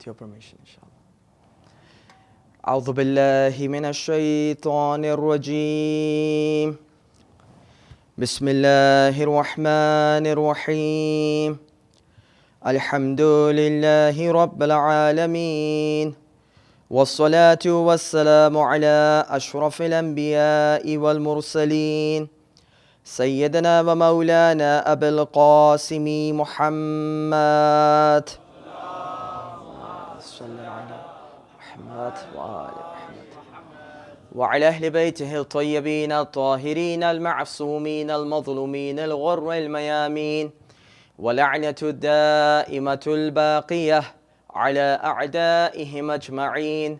with your permission, inshallah. أعوذ بالله من الشيطان الرجيم بسم الله الرحمن الرحيم الحمد لله رب العالمين والصلاة والسلام على أشرف الأنبياء والمرسلين سيدنا ومولانا أبي القاسم محمد صلى على محمد وآل محمد وعلى أهل بيته الطيبين الطاهرين المعصومين المظلومين الغر الميامين ولعنة الدائمة الباقية على أعدائهم أجمعين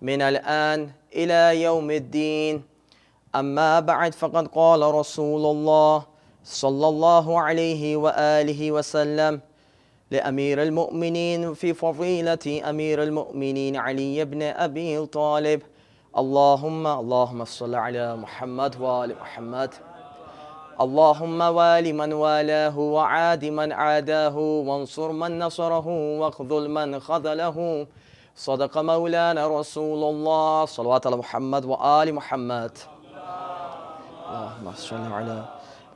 من الآن إلى يوم الدين. أما بعد فقد قال رسول الله صلى الله عليه وآله وسلم لأمير المؤمنين في فضيلة أمير المؤمنين علي بن أبي طالب اللهم صل على محمد وآل محمد اللهم وال من والاه وعاد من عاداه وانصر من نصره واخذل من خذله صدق مولانا رسول الله صلوات على محمد وآل محمد اللهم صل على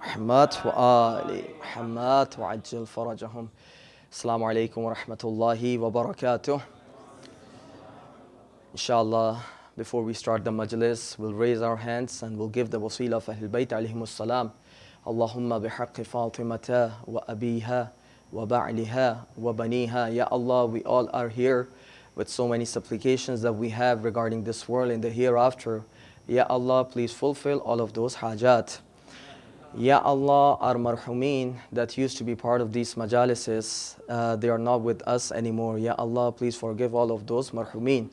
محمد وآل محمد وعجل فرجهم. Assalamu alaikum wa rahmatullahi wa barakatuh. Inshallah, before we start the majlis, we'll raise our hands and we'll give the wasila of Ahlul Bayt alayhimus salam. Allahumma bihaqqi Fatimata wa abiha wa ba'liha wa baniha. Ya Allah, we all are here with so many supplications that we have regarding this world and the hereafter. Ya Allah, please fulfill all of those hajat. Ya Allah, our marhumin that used to be part of these majalises, they are not with us anymore. Ya Allah, please forgive all of those marhumin.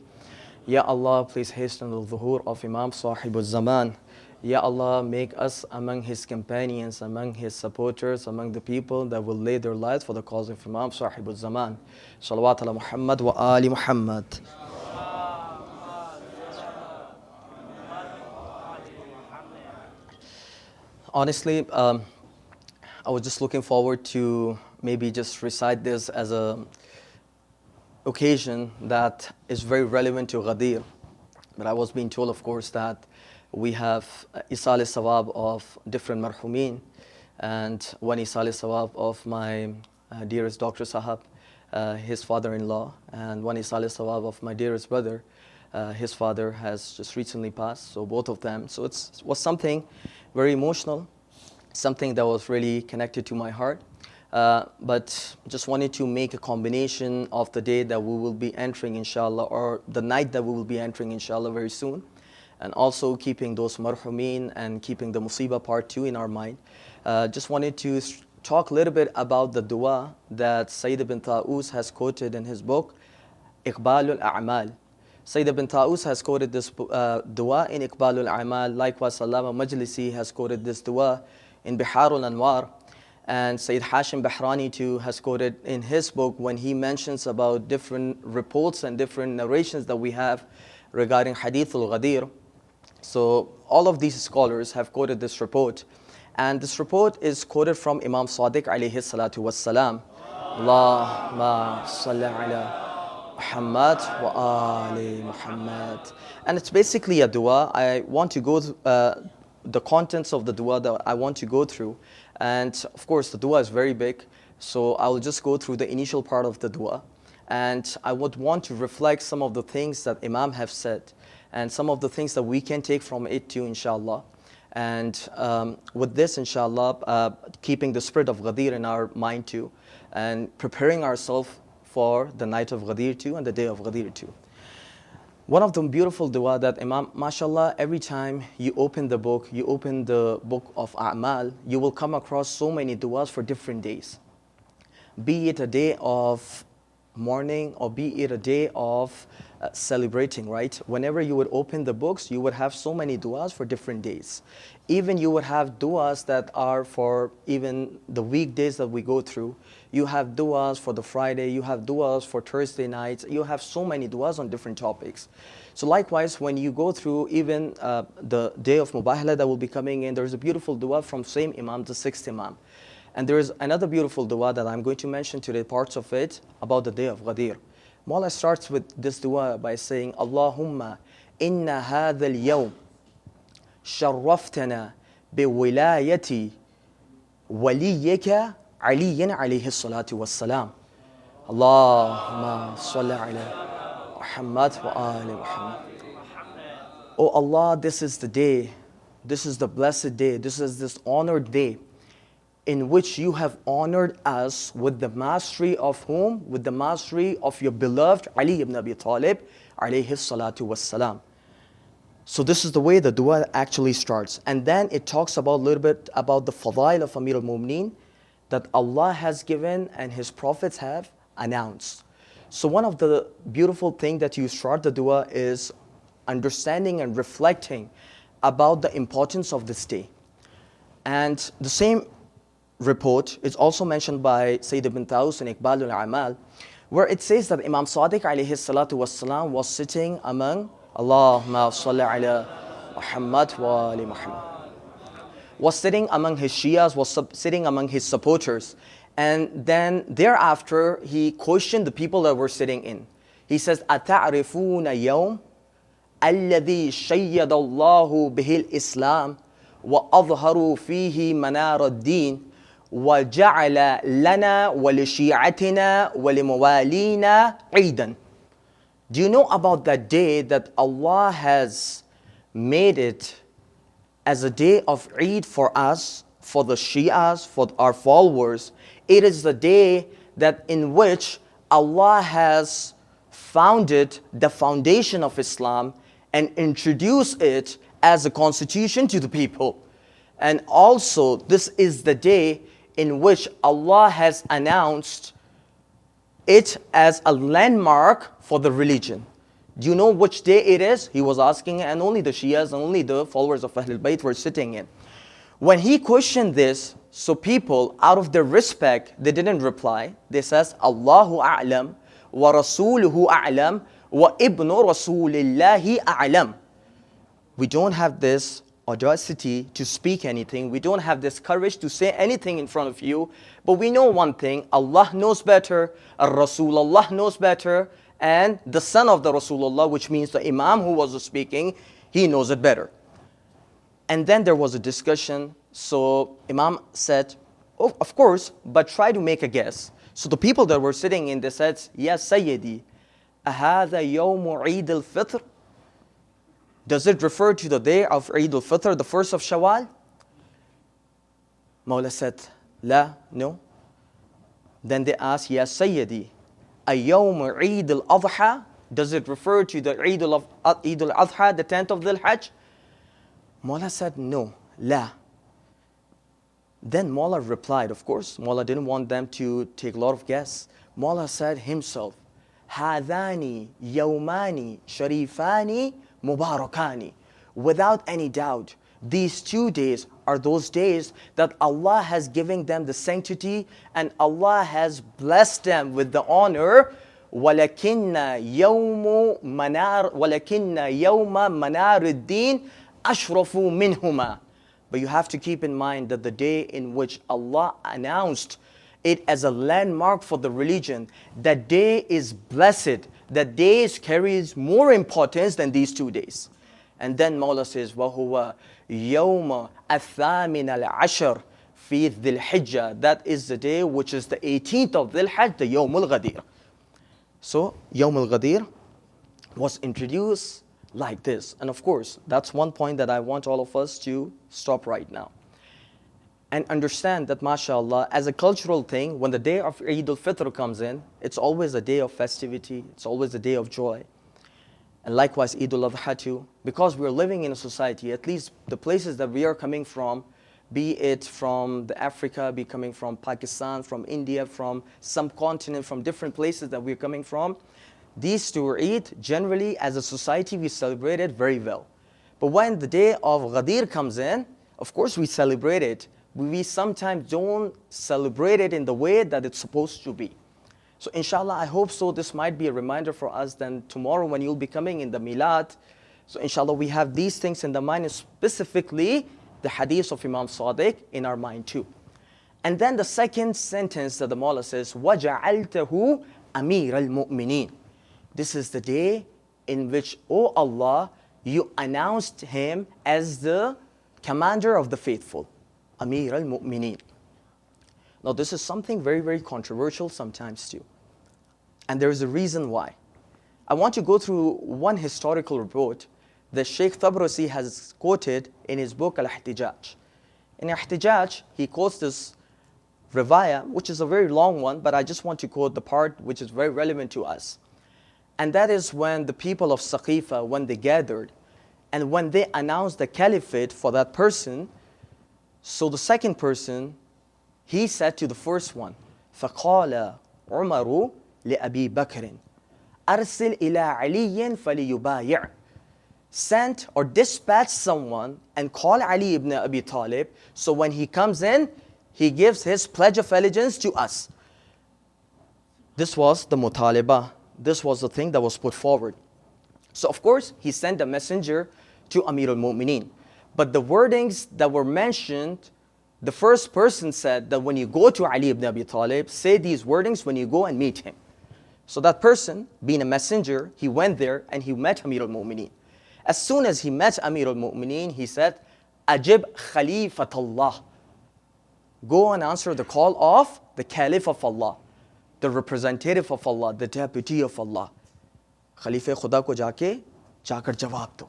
Ya Allah, please hasten the dhuhur of Imam Sahibul Zaman. Ya Allah, make us among his companions, among his supporters, among the people that will lay their lives for the cause of Imam Sahibul Zaman. Salawat ala Muhammad wa ali Muhammad. Honestly, I was just looking forward to maybe just recite this as a occasion that is very relevant to Ghadir. But I was being told, of course, that we have Isal Sawab of different marhumin, and one Isal Sawab of my dearest Dr. Sahab, his father-in-law, and one Isal Sawab of my dearest brother. His father has just recently passed, so both of them. So it was something very emotional, something that was really connected to my heart. But just wanted to make a combination of the day that we will be entering, inshallah, or the night that we will be entering, inshallah, very soon. And also keeping those marhumin and keeping the musibah part 2 in our mind. Just wanted to talk a little bit about the dua that Sayyid ibn Ta'us has quoted in his book, Iqbalul A'mal. Sayyid ibn Ta'us has quoted this dua in Iqbalul A'mal. Likewise, Allama Majlisi has quoted this dua in Biharul Anwar. And Sayyid Hashim Bahrani too has quoted in his book when he mentions about different reports and different narrations that we have regarding Hadithul Ghadir. So all of these scholars have quoted this report. And this report is quoted from Imam Sadiq alayhi salatu wassalam. Allahumma salli ala Muhammad wa ali Muhammad. And it's basically a dua. I want to go the contents of the dua that I want to go through. And of course, the dua is very big. So I will just go through the initial part of the dua. And I would want to reflect some of the things that Imam have said and some of the things that we can take from it too, inshallah. And with this, inshallah, keeping the spirit of Ghadir in our mind too, and preparing ourselves for the night of Ghadir too and the day of Ghadir too. One of the beautiful dua that Imam, mashallah, every time you open the book of A'mal, you will come across so many duas for different days. Be it a day of mourning or be it a day of celebrating, right? Whenever you would open the books, you would have so many duas for different days. Even you would have duas that are for even the weekdays that we go through. You have duas for the Friday, you have duas for Thursday nights, you have so many duas on different topics. So likewise, when you go through even the day of Mubahala that will be coming in, there's a beautiful dua from same Imam, the sixth Imam. And there is another beautiful dua that I'm going to mention today, parts of it, about the day of Ghadir. Mawla starts with this dua by saying, Allahumma inna hadha al-yawm sharraftana biwilayati waliyika aliyin alayhi salatu wassalam. Allahumma salli ala Muhammad wa ali Muhammad. Oh Allah, this is the day, this is the blessed day, this is this honored day in which you have honored us with the mastery of whom? With the mastery of your beloved Ali ibn Abi Talib alayhi salatu wassalam. So this is the way the dua actually starts. And then it talks about a little bit about the fadail of Amir al-Mu'mineen that Allah has given and His prophets have announced. So one of the beautiful things that you start the dua is understanding and reflecting about the importance of this day. And the same report is also mentioned by Sayyid ibn Taus in Iqbal al-Amal, where it says that Imam Sadiq alayhi salatu wassalam was sitting among Allahumma salli ala Muhammad wa ali Muhammad, was sitting among his Shias, was sitting among his supporters. And then thereafter, he questioned the people that were sitting in. He says, أَتَعْرِفُونَ يَوْمَ الَّذِي شَيَّدَ اللَّهُ بِهِ الْإِسْلَامِ وَأَظْهَرُوا فِيهِ مَنَارَ الدِّينِ وَجَعَلَ لَنَا وَلِشِيعَتِنَا وَلِمَوَالِينَا عِيدًا. Do you know about that day that Allah has made it as a day of Eid for us, for the Shias, for our followers? It is the day that in which Allah has founded the foundation of Islam and introduced it as a constitution to the people. And also, this is the day in which Allah has announced it as a landmark for the religion. Do you know which day it is? He was asking, and only the Shias and only the followers of Ahlul Bayt were sitting in. When he questioned this, so people, out of their respect, they didn't reply. They says, Allahu a'lam, wa rasuluhu a'lam, wa ibnu rasulillahi a'lam. We don't have this audacity to speak anything. We don't have this courage to say anything in front of you. But we know one thing, Allah knows better, Rasulullah knows better, and the son of the Rasulullah, which means the Imam who was speaking, he knows it better. And then there was a discussion. So Imam said, oh, of course, but try to make a guess. So the people that were sitting in, they said, yes, Sayyidi, أَهَذَا يَوْمُ عِيدِ الْفِطْرِ? Does it refer to the day of Eid al-Fitr, the first of Shawwal? Mawla said, La, no. Then they asked, yes, Sayyidi, أَيَوْمُ عِيدِ الْأَضْحَى? Does it refer to the Eid al-Adha, the 10th of Dhul Hijjah? Mawla said, no, La. Then Mawla replied, of course, Mawla didn't want them to take a lot of guess. Mawla said himself, هَذَانِ يَوْمَانِ شَرِيفَانِ Mubarakani. Without any doubt, these 2 days are those days that Allah has given them the sanctity and Allah has blessed them with the honor. وَلَكِنَّ يَوْمَ مَنَارِ الدِّينِ أَشْرَفُ مِنْهُمَا. But you have to keep in mind that the day in which Allah announced it as a landmark for the religion, that day is blessed. That day carries more importance than these 2 days. And then Mawla says, وَهُوَ يَوْمَ الثَّامِنَ الْعَشَرِ فِي Dhul Hijjah. That is the day which is the 18th of Dhul Hijjah, the Yawm al-Ghadir. So, Yawm al-Ghadir was introduced like this. And of course, that's one point that I want all of us to stop right now. And understand that, mashallah, as a cultural thing, when the day of Eid al-Fitr comes in, it's always a day of festivity, it's always a day of joy. And likewise, Eid al-Adha too, because we're living in a society, at least the places that we are coming from, be it from the Africa, be coming from Pakistan, from India, from some continent, from different places that we're coming from, these two Eid, generally as a society, we celebrate it very well. But when the day of Ghadir comes in, of course we celebrate it. We sometimes don't celebrate it in the way that it's supposed to be. So inshallah, I hope so this might be a reminder for us then tomorrow when you'll be coming in the Milad. So inshallah, we have these things in the mind, and specifically the hadith of Imam Sadiq in our mind too. And then the second sentence that the Mawla says, وَجَعَلْتَهُ أَمِيرَ الْمُؤْمِنِينَ. this is the day in which, O Allah, you announced him as the commander of the faithful, Amir al-Mu'mineen. Now this is something very, very controversial sometimes too. And there is a reason why. I want to go through one historical report that Sheikh Tabrasi has quoted in his book Al-Ihtijaj. In Ihtijaj, he quotes this riwayah, which is a very long one, but I just want to quote the part which is very relevant to us. And that is when the people of Saqifa, when they gathered, and when they announced the caliphate for that person, so the second person, he said to the first one, فَقَالَ عُمَرُ لِأَبِي بَكْرٍ أَرْسِلْ إِلَىٰ عَلِيٍّ فَلِيُبَايِعْ. Sent or dispatch someone and call Ali ibn Abi Talib, so when he comes in, he gives his pledge of allegiance to us. This was the mutalibah. This was the thing that was put forward. So of course, he sent a messenger to Amir al-Mu'mineen. But the wordings that were mentioned, the first person said that when you go to Ali ibn Abi Talib, say these wordings when you go and meet him. So that person, being a messenger, he went there and he met Amir al-Mu'mineen. As soon as he met Amir al-Mu'mineen, he said, Ajib Khalifatullah. Go and answer the call of the Caliph of Allah, the representative of Allah, the deputy of Allah. Khalifa Khuda ko jaakar jawab do.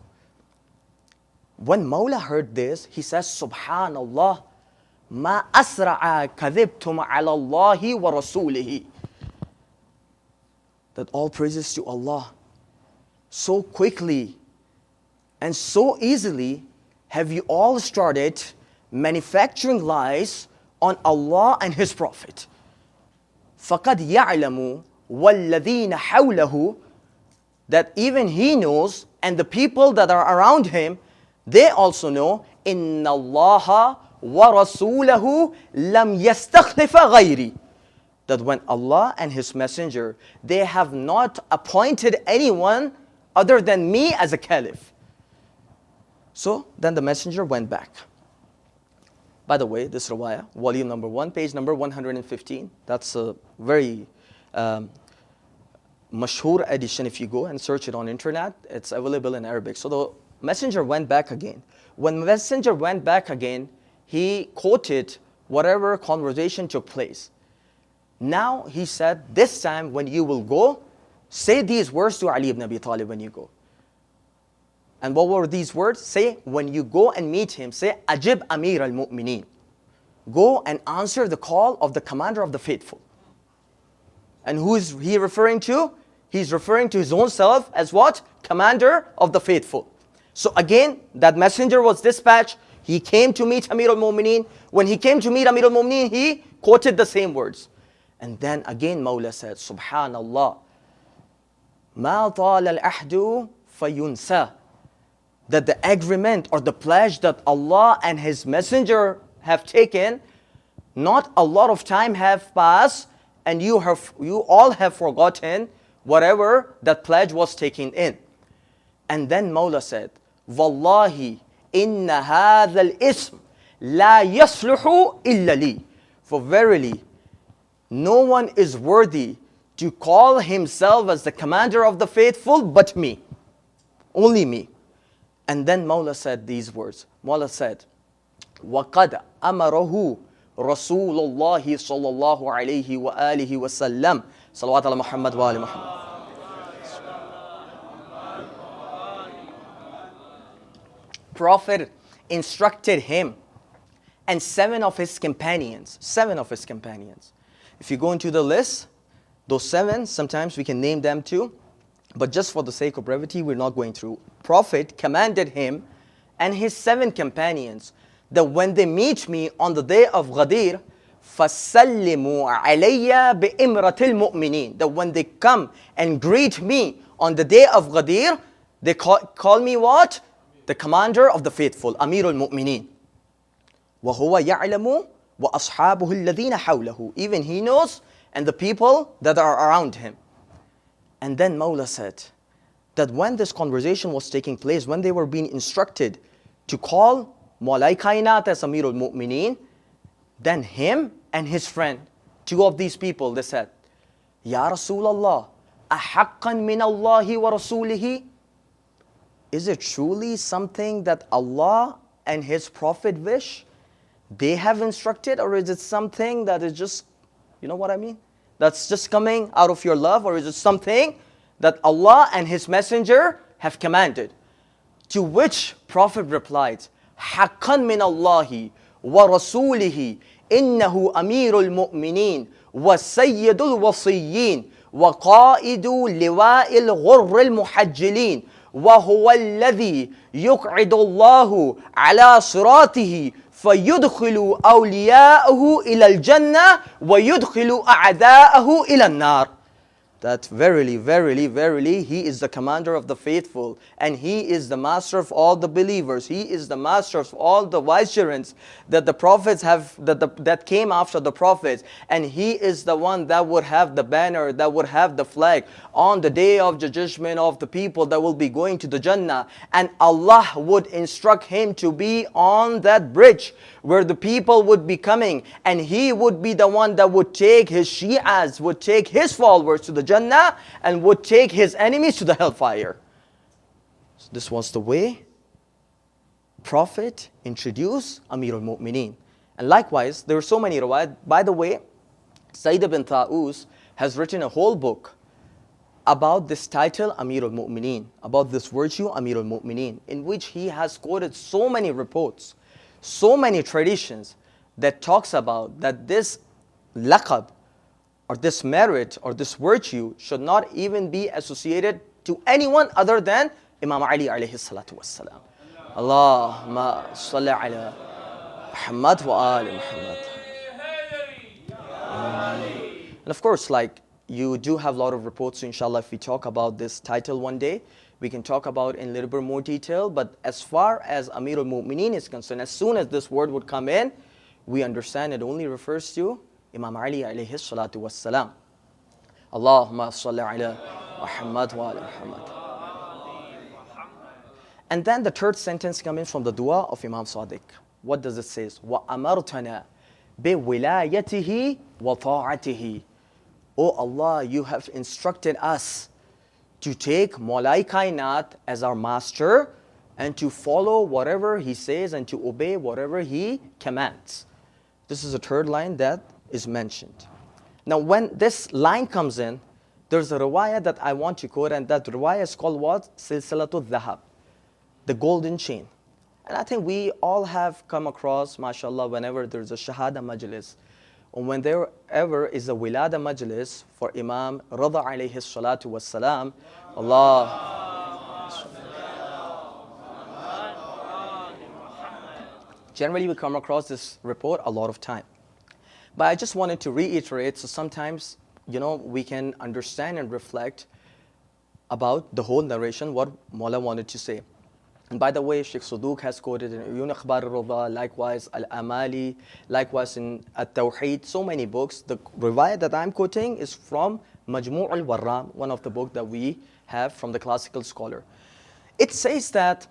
When Mawla heard this, he says, Subhanallah, ma asra'a kadhibtum ala Allahi wa rasulihi. That all praises to Allah. So quickly and so easily have you all started manufacturing lies on Allah and His Prophet. فَقَدْ يَعْلَمُ وَالَّذِينَ حَوْلَهُ. That even he knows, and the people that are around him, they also know, إِنَّ اللَّهَ وَرَسُولَهُ لَمْ يَسْتَخْلِفَ غَيْرِ. That when Allah and His Messenger, they have not appointed anyone other than me as a caliph. So then the messenger went back. By the way, this riwayah, volume number 1, page number 115, that's a very mashhur edition. If you go and search it on internet, it's available in Arabic. So the messenger went back again. When the messenger went back again, he quoted whatever conversation took place. Now he said, this time when you will go, say these words to Ali ibn Abi Talib when you go. And what were these words? Say, when you go and meet him, say, Ajib Amir al-Mu'mineen. Go and answer the call of the commander of the faithful. And who is he referring to? He's referring to his own self as what? Commander of the faithful. So again, that messenger was dispatched. He came to meet Amir al-Mu'mineen. When he came to meet Amir al-Mu'mineen, he quoted the same words. And then again Mawla said, Subhanallah, Ma tal al-ahdu fayunsa. That the agreement or the pledge that Allah and His Messenger have taken, not a lot of time have passed, and you all have forgotten whatever that pledge was taken in. And then Mawla said, Wallahi, inna hadha al-ism la yasluhu illa li. For verily, no one is worthy to call himself as the commander of the faithful but me. Only me. And then Mawla said these words. Mawla said, وَقَدْ أَمَرَهُ رَسُولُ اللَّهِ صَلَّى اللَّهُ عَلَيْهِ وَآلِهِ وَسَلَّمَ. Salawat ala Muhammad wa ali Muhammad. Prophet instructed him and 7 of his companions. 7 of his companions. If you go into the list, those 7, sometimes we can name them too. But just for the sake of brevity, we're not going through. Prophet commanded him and his 7 companions that when they meet me on the day of Ghadir, فَسَلِّمُوا عَلَيَّ بِإِمْرَةِ الْمُؤْمِنِينَ. That when they come and greet me on the day of Ghadir, they call me what? The commander of the faithful, Amir al-Mu'mineen. وَهُوَ يَعْلَمُ وَأَصْحَابُهُ الَّذِينَ حَوْلَهُ. Even he knows, and the people that are around him. And then Mawla said that when this conversation was taking place, when they were being instructed to call Mawlai Kainat as Amir al-Mu'mineen, then him and his friend, 2 of these people, they said, Ya Rasulallah, أَحَقًّا مِّنَ اللَّهِ وَرَسُولِهِ? Is it truly something that Allah and His Prophet wish? They have instructed, or is it something that is just, you know what I mean? That's just coming out of your love, or is it something that Allah and His Messenger have commanded? To which Prophet replied, حَقًّا مِّنَ اللَّهِ وَرَسُولِهِ إِنَّهُ أَمِيرُ الْمُؤْمِنِينَ وَسَيِّدُ الْوَصِيِّينَ وَقَائِدُ لِوَاءِ الْغُرِّ الْمُحَجِّلِينَ وَهُوَ الَّذِي يُقْعِدُ اللَّهُ عَلَى صِرَاطِهِ فَيُدْخِلُ أَوْلِيَاءَهُ إِلَى الْجَنَّةِ وَيُدْخِلُ أَعْدَاءَهُ إِلَى النَّارِ. That verily, verily, verily, He is the commander of the faithful, and He is the master of all the believers. He is the master of all the vicegerents that the prophets have, that came after the prophets. And He is the one that would have the banner, that would have the flag on the day of the judgment of the people that will be going to the Jannah. And Allah would instruct Him to be on that bridge where the people would be coming, and He would be the one that would take His Shi'as, would take His followers to the Jannah, and would take His enemies to the hellfire. So this was the way Prophet introduced Amir al-Mu'mineen. And likewise, there are so many riwayat. By the way, Sayyid ibn Ta'us has written a whole book about this title, Amir al-Mu'mineen, about this virtue, Amir al-Mu'mineen, in which he has quoted so many reports, so many traditions that talks about that this laqab, or this merit, or this virtue should not even be associated to anyone other than Imam Ali alayhi salatu wassalam. Allahumma salli ala Muhammad wa ali Muhammad. And of course, like, you do have a lot of reports, so inshallah, if we talk about this title one day, we can talk about in a little bit more detail. But as far as Amir al-Mu'mineen is concerned, as soon as this word would come in, we understand it only refers to Imam Ali alayhi salatu wassalam. Allahumma salli ala Muhammad wa ala Muhammad. And then the third sentence coming from the dua of Imam Sadiq. What does it say? وَأَمَرْتَنَا بِوِلَايَتِهِ وَطَاعَتِهِ. Oh Allah, You have instructed us to take Mawlai Kainat as our master, and to follow whatever he says and to obey whatever he commands. This is the third line that is mentioned. Now when this line comes in, there's a riwayah that I want to quote, and that riwayah is called what? Silsilatul Dhahab, the golden chain. And I think we all have come across, mashallah, whenever there's a Shahada Majlis, or when there ever is a Wilada Majlis for Imam Rada alayhi salatu wassalam, Allah. Generally we come across this report a lot of time. But I just wanted to reiterate, so sometimes, we can understand and reflect about the whole narration, what Mawla wanted to say. And by the way, Sheikh Sudouk has quoted in Uyun Akhbar al-Rida, likewise Al-Amali, likewise in At-Tawheed, so many books. The riwayah that I'm quoting is from Majmu' al-Warram, one of the books that we have from the classical scholar. It says that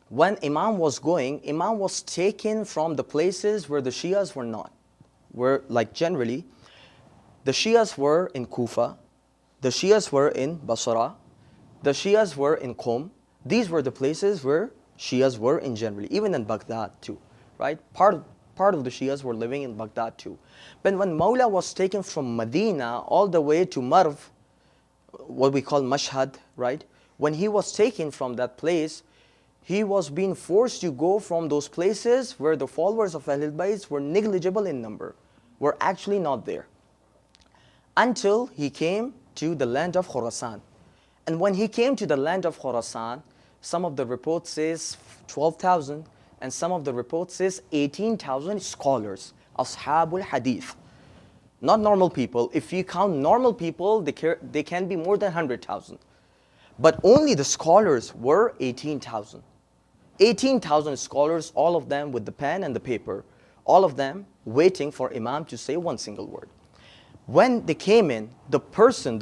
when Imam was going, Imam was taken from the places where the Shias were not. Where, like generally, the Shias were in Kufa, the Shias were in Basra, the Shias were in Qom. These were the places where Shias were in generally, even in Baghdad too, right? Part of the Shias were living in Baghdad too. But when Mawla was taken from Medina all the way to Marv, what we call Mashhad, right? When he was taken from that place, he was being forced to go from those places where the followers of Ahlul Bayt were negligible in number, were actually not there, until he came to the land of Khurasan. And when he came to the land of Khurasan, some of the reports says 12,000, and some of the reports says 18,000 scholars, Ashabul Hadith. Not normal people. If you count normal people, they can be more than 100,000. But only the scholars were 18,000. 18,000 scholars, all of them with the pen and the paper, all of them waiting for Imam to say one single word. When they came in, the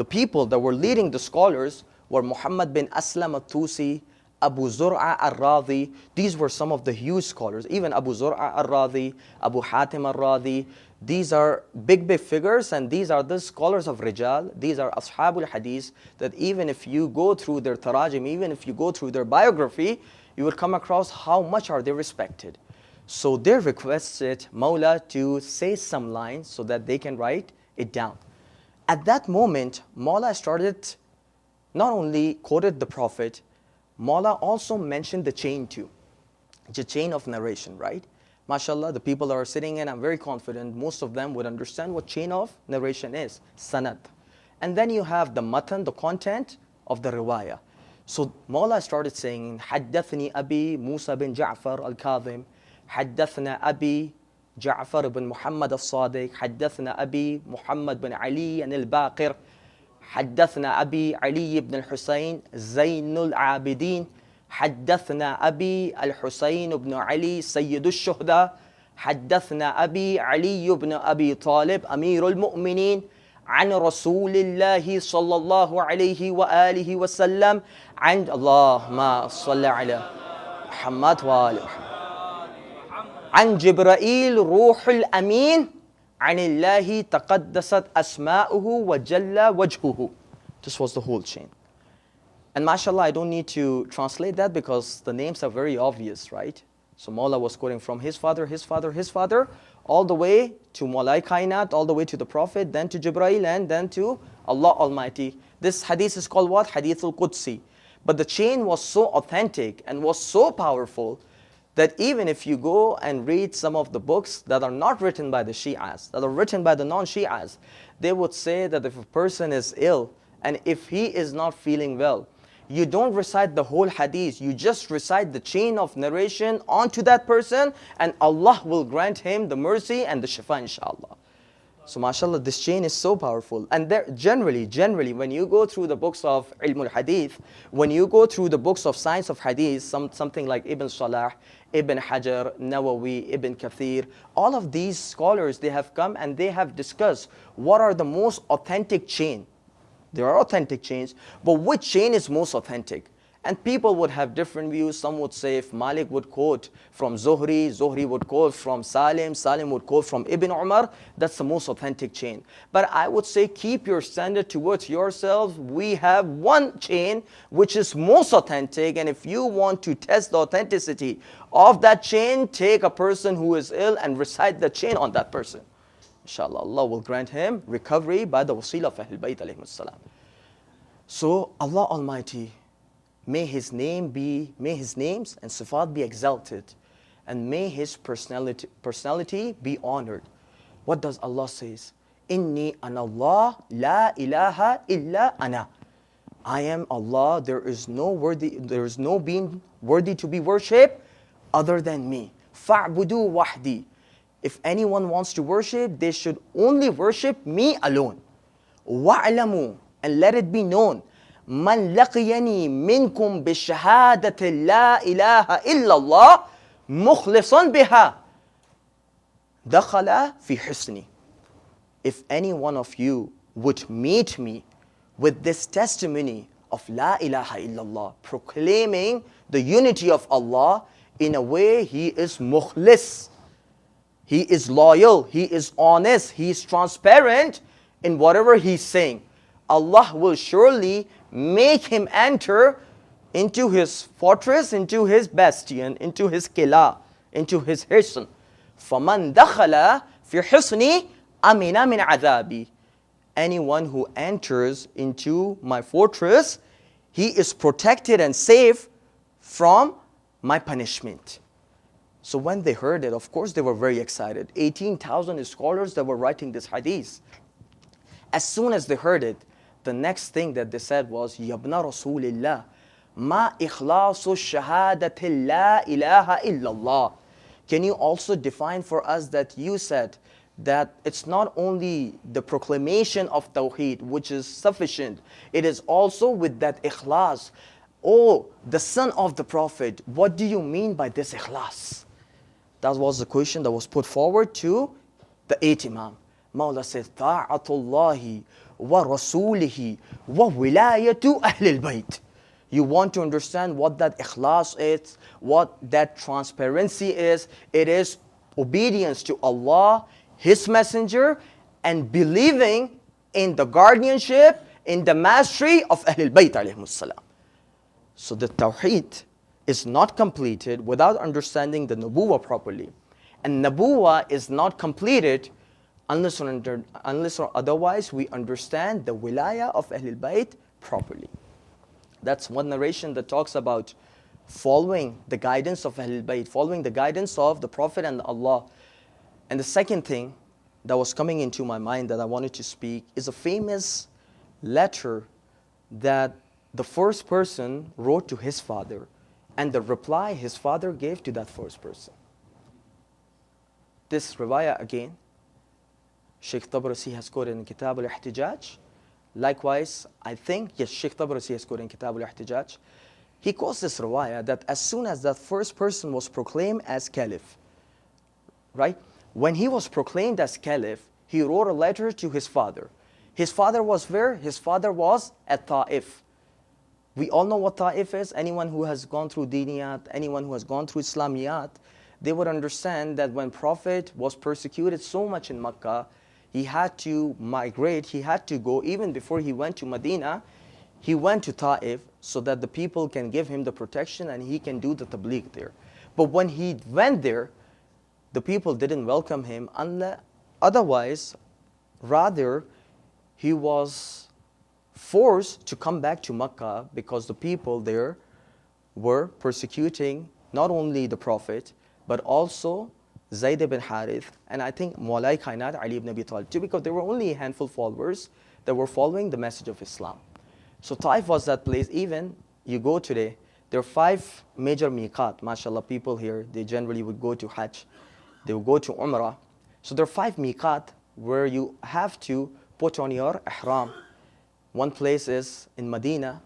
people that were leading the scholars were Muhammad bin Aslam al-Tusi, Abu Zur'a al-Radhi. These were some of the huge scholars. Even Abu Zur'a al-Radhi, Abu Hatim al-Radhi, These are big figures, and these are the scholars of Rijal. These are Ashabul Hadith, that even if you go through their tarajim, even if you go through their biography, you will come across how much are they respected. So they requested Mawla to say some lines so that they can write it down. At that moment, Mawla started, not only quoted the Prophet, Mawla also mentioned the chain too. The chain of narration, right? MashaAllah, the people that are sitting in, I'm very confident, most of them would understand what chain of narration is, sanad. And then you have the matan, the content of the riwayah. So Mawla started saying, حدثني أبي موسى بن جعفر الكاظم حدثنا أبي جعفر بن محمد الصادق حدثنا أبي محمد بن علي الباقر حدثنا أبي علي بن الحسين زين العابدين حدثنا أبي الحسين بن علي سيد الشهداء حدثنا أبي علي بن أبي طالب أمير المؤمنين عن رسول الله صلى الله عليه وآله وسلم عن اللهم صل على محمد وآل محمد عن جبرائيل روح الأمين عن الله تقدست أسماؤه وجل وجهه. This was the whole chain. And mashallah, I don't need to translate that because the names are very obvious, right? So Mawla was quoting from his father, his father, his father, all the way to Mawlai Kainat, all the way to the Prophet, then to Jibreel, and then to Allah Almighty. This hadith is called what? Hadith al-Qudsi. But the chain was so authentic and was so powerful that even if you go and read some of the books that are not written by the Shi'as, that are written by the non-Shi'as, they would say that if a person is ill and if he is not feeling well, you don't recite the whole hadith, you just recite the chain of narration onto that person, and Allah will grant him the mercy and the shifa, inshallah. So mashallah, this chain is so powerful. And there, generally, when you go through the books of Ilm al-Hadith, when you go through the books of science of hadith, something like Ibn Salah, Ibn Hajar, Nawawi, Ibn Kathir, all of these scholars, they have come and they have discussed what are the most authentic chain. There are authentic chains, but which chain is most authentic? And people would have different views. Some would say if Malik would quote from Zuhri, Zuhri would quote from Salim, Salim would quote from Ibn Umar, that's the most authentic chain. But I would say keep your standard towards yourselves. We have one chain which is most authentic, and if you want to test the authenticity of that chain, take a person who is ill and recite the chain on that person. Inshallah, Allah will grant him recovery by the wasila of Ahlul Bayt alayhim salam. So Allah Almighty, may His names and sifat be exalted, and may His personality be honored. What does Allah says? Inni ana Allah, la ilaha illa ana. I am Allah. There is no being worthy to be worshipped other than me. Fa'budu wahdi. If anyone wants to worship, they should only worship me alone. Wa'lamu, and let it be known, man laqiyani minkum bishahadati la ilaha illallah mukhlisan biha dakhala fi husni. If any one of you would meet me with this testimony of la ilaha illallah, proclaiming the unity of Allah in a way he is mukhlis, he is loyal, he is honest, he is transparent in whatever he's saying, Allah will surely make him enter into His fortress, into His bastion, into His qila, into His hisn. فَمَنْ دَخَلَ فِي حِصْنِ أَمِنَ مِنْ عَذَابِي. Anyone who enters into my fortress, he is protected and safe from my punishment. So when they heard it, of course they were very excited. 18,000 scholars that were writing this hadith. As soon as they heard it, the next thing that they said was, Yabna Rasulillah, ma ikhlasu shahadati la ilaha illallah. Can you also define for us that you said that it's not only the proclamation of Tawheed which is sufficient, it is also with that ikhlas. Oh, the son of the Prophet, what do you mean by this ikhlas? That was the question that was put forward to the 8th Imam. Mawla says, Ta'atullahi wa rasulihi wa wilayatu ahlil bayt. You want to understand what that ikhlas is, what that transparency is. It is obedience to Allah his messenger, and believing in the guardianship, in the mastery of Ahlul Bayt alayhimus salam. So the Tawheed is not completed without understanding the Nubuwwah properly. And Nubuwwah is not completed unless or otherwise we understand the Wilayah of Ahlul Bayt properly. That's one narration that talks about following the guidance of Ahlul Bayt, following the guidance of the Prophet and Allah. And the second thing that was coming into my mind that I wanted to speak is a famous letter that the first person wrote to his father, and the reply his father gave to that first person. This riwayah again, Sheikh Tabrasi has quoted in Kitab al-Ihtijaj. Likewise, I think, yes, Sheikh Tabrasi has quoted in Kitab al-Ihtijaj. He quotes this riwayah that as soon as that first person was proclaimed as caliph, right? When he was proclaimed as caliph, he wrote a letter to his father. His father was where? His father was at Ta'if. We all know what Ta'if is. Anyone who has gone through Diniyat, anyone who has gone through Islamiyat, they would understand that when Prophet was persecuted so much in Makkah, he had to migrate, he had to go, even before he went to Medina, he went to Ta'if so that the people can give him the protection and he can do the tabligh there. But when he went there, the people didn't welcome him, otherwise, rather, he was forced to come back to Makkah because the people there were persecuting not only the Prophet, but also Zayd ibn Harith, and I think Mawlai Kainat Ali ibn Abi Talib too, because there were only a handful of followers that were following the message of Islam. So Taif was that place. Even you go today, there are 5 major miqat. MashaAllah, people here, they generally would go to Hajj. They would go to Umrah. So there are 5 miqat where you have to put on your ihram. One place is in Medina,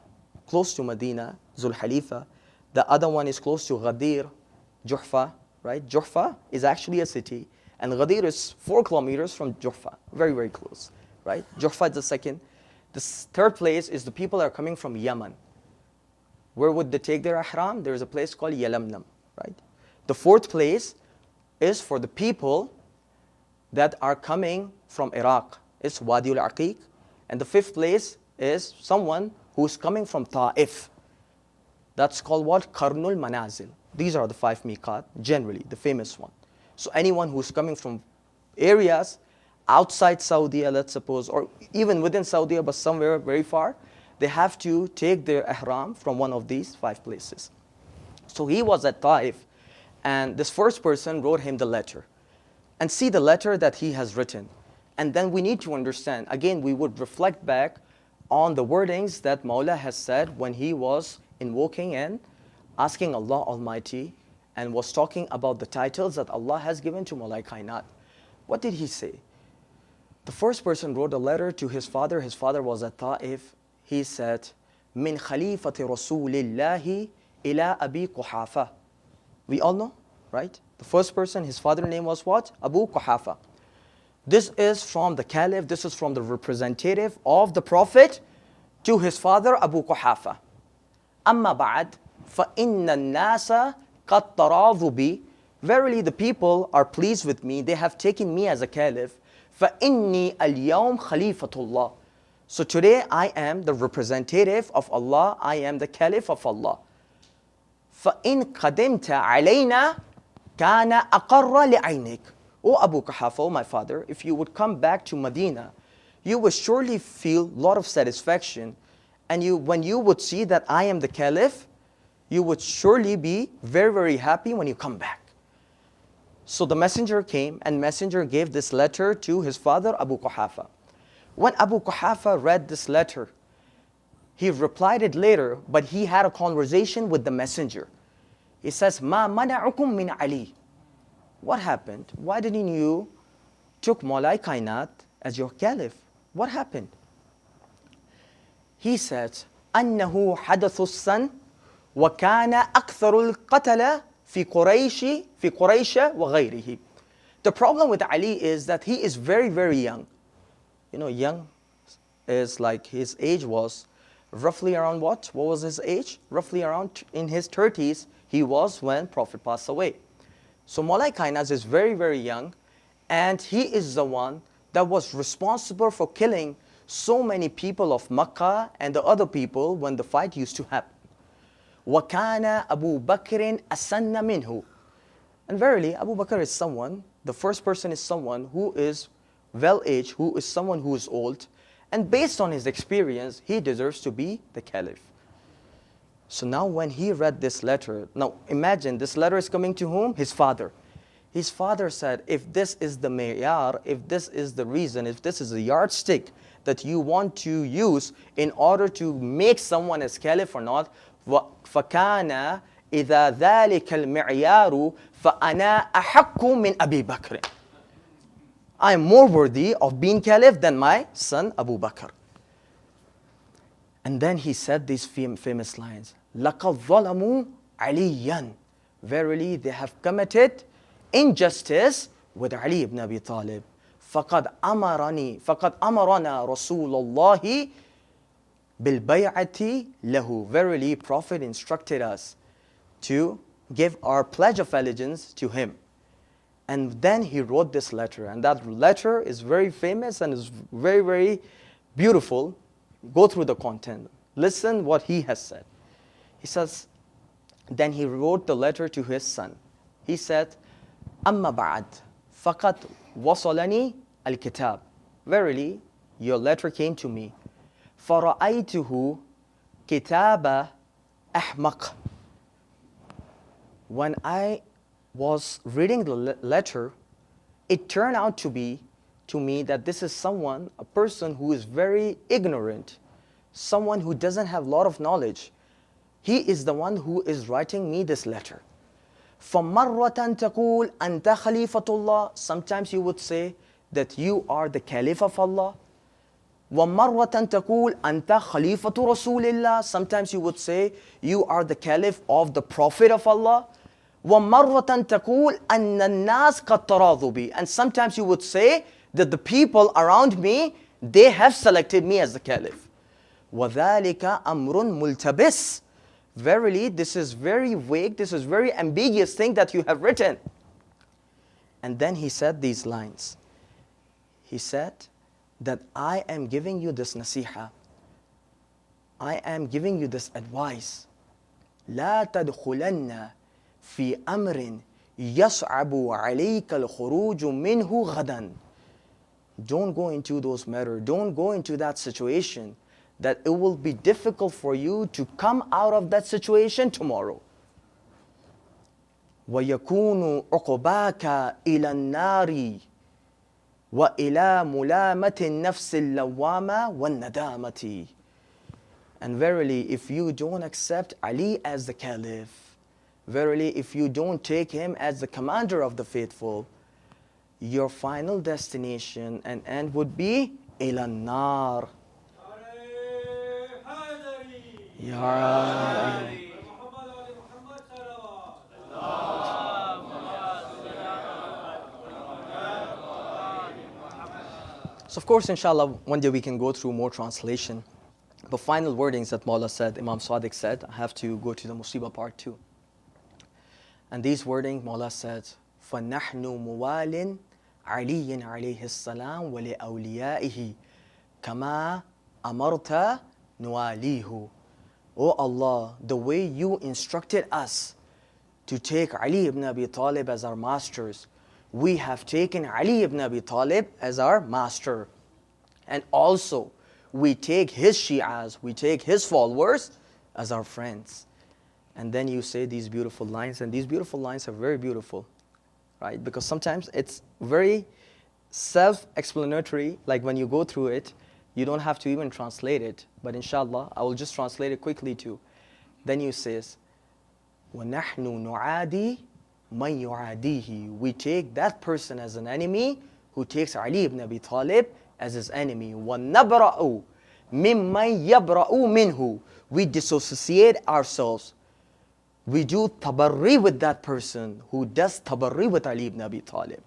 close to Medina, Dhul Hijjah. The other one is close to Ghadir, Juhfa, right? Juhfa is actually a city, and Ghadir is 4 kilometers from Juhfa, very, very close, right? Juhfa is the second. The third place is the people that are coming from Yemen. Where would they take their ihram? There is a place called Yalamlam, right? The fourth place is for the people that are coming from Iraq. It's Wadi al-Aqiq. And the fifth place is someone who's coming from Ta'if. That's called what? Qarnul Manazil. These are the 5 miqat, generally, the famous one. So anyone who's coming from areas outside Saudi, let's suppose, or even within Saudi, but somewhere very far, they have to take their ihram from one of these 5 places. So he was at Taif, and this first person wrote him the letter. And see the letter that he has written. And then we need to understand, again, we would reflect back on the wordings that Mawla has said when he was invoking and asking Allah Almighty and was talking about the titles that Allah has given to Mawla Kainat. What did he say? The first person wrote a letter to his father. His father was at Ta'if. He said, Min Khalifati Rasulillahi ila Abi Quhafa. We all know, right? The first person, his father's name was what? Abu Quhafa. This is from the caliph, this is from the representative of the Prophet to his father Abu Quhafa. Amma ba'd, فَإِنَّ النَّاسَ قَدْ تَرَاضُوا بِي. Verily the people are pleased with me, they have taken me as a caliph. فَإِنِّي الْيَوْمْ خَلِيفَةُ اللَّهِ. So today I am the representative of Allah, I am the caliph of Allah. فَإِنْ قَدِمْتَ عَلَيْنَا كَانَ أَقَرَّ لِعَيْنِكَ. O Abu Quhafa, O my father, if you would come back to Medina, you would surely feel a lot of satisfaction. And when you would see that I am the caliph, you would surely be very, very happy when you come back. So the messenger came, and messenger gave this letter to his father, Abu Quhafa. When Abu Quhafa read this letter, he replied it later, but he had a conversation with the messenger. He says, مَا مَنَعُكُم مِّنْ عَلِي. What happened? Why didn't you took Mawlai Kainat as your caliph? What happened? He said, أنه حدث السن وكان أكثر القتلى في قريش وغيره. The problem with Ali is that he is very, very young. You know, young is like his age was roughly around what? What was his age? Roughly around in his 30s he was when Prophet passed away. So Mawlai Kainat is very, very young, And he is the one that was responsible for killing so many people of Makkah and the other people when the fight used to happen. وَكَانَ أَبُو بَكْرٍ أَسَنَّ مِنْهُ. And verily, Abu Bakr is someone, the first person is someone who is well-aged, who is someone who is old, and based on his experience, he deserves to be the caliph. So now when he read this letter, now imagine this letter is coming to whom? His father. His father said, if this is the ma'yar, if this is the reason, if this is the yardstick that you want to use in order to make someone as caliph or not, فَكَانَ إِذَا ذَلِكَ الْمِعْيَارُ فَأَنَا أَحَقُّ مِنْ أَبِي بَكْرٍ. I am more worthy of being caliph than my son Abu Bakr. And then he said these famous lines, لَقَدْ ظَلَمُوا عَلِيًّا. Verily they have committed injustice with Ali ibn Abi Talib. فَقَدْ أَمَرَنَا رَسُولُ اللَّهِ بِالْبَيْعَةِ لَهُ. Verily Prophet instructed us to give our pledge of allegiance to him. And then he wrote this letter, and that letter is very famous and is very, very beautiful. Go through the content. Listen what he has said. He says, then he wrote the letter to his son. He said, أَمَّا بَعَدْ فَقَدْ وَصَلَنِي الْكِتَابِ. Verily, your letter came to me. فَرَأَيْتُهُ كِتَابَ أَحْمَقٍ. When I was reading the letter, it turned out to be to me that this is someone, a person who is very ignorant, someone who doesn't have a lot of knowledge. He is the one who is writing me this letter. فَمَرَّةً تَقُولْ أَنْتَ خَلِيفَةُ اللَّهِ. Sometimes you would say that you are the caliph of Allah. وَمَرَّةً تَقُولْ أَنْتَ خَلِيفَةُ رَسُولِ اللَّهِ. Sometimes you would say you are the caliph of the Prophet of Allah. وَمَرَّةً تَقُولْ أَنَّ النَّاسَ قَدْ تَرَاضُوا بِي. And sometimes you would say that the people around me, they have selected me as the caliph. وَذَلِكَ أَمْرٌ مُلْتَبِسٌ. Verily, this is very vague, this is very ambiguous thing that you have written. And then he said these lines. He said that I am giving you this nasiha. I am giving you this advice. لا تدخلن في أمر يصعب عليك الخروج منه غدا. Don't go into those matters. Don't go into that situation that it will be difficult for you to come out of that situation tomorrow. وَيَكُونُ عُقْبَاكَ إِلَى النَّارِ وَإِلَى مُلَامَةِ النَّفْسِ اللَّوَّامَةِ وَالنَّدَامَةِ. And verily, if you don't accept Ali as the caliph, verily, if you don't take him as the commander of the faithful, your final destination and end would be إِلَى النَّارِ. So of course, inshallah, one day we can go through more translation. But final wordings that Mawla said, Imam Sadiq said, I have to go to the Musibah part 2. And these wordings, Mawla said, فَنَحْنُ مُوَالٍ عَلِيٍّ عَلَيْهِ السَّلَامُ وَلِأَوْلِيَائِهِ كَمَا أَمَرْتَ نُوَالِيهُ. O Allah, the way you instructed us to take Ali ibn Abi Talib as our masters, we have taken Ali ibn Abi Talib as our master. And also, we take his Shi'as, we take his followers as our friends. And then you say these beautiful lines, and these beautiful lines are very beautiful, right? Because sometimes it's very self-explanatory, like when you go through it, you don't have to even translate it. But inshallah, I will just translate it quickly too. Then you says, وَنَحْنُ نُعَادِي مَنْ يُعَادِيهِ. We take that person as an enemy who takes Ali ibn Abi Talib as his enemy. وَنَبْرَأُ مِمَّنْ يَبْرَأُ مِنْهُ. We dissociate ourselves. We do tabarri with that person who does tabarri with Ali ibn Abi Talib.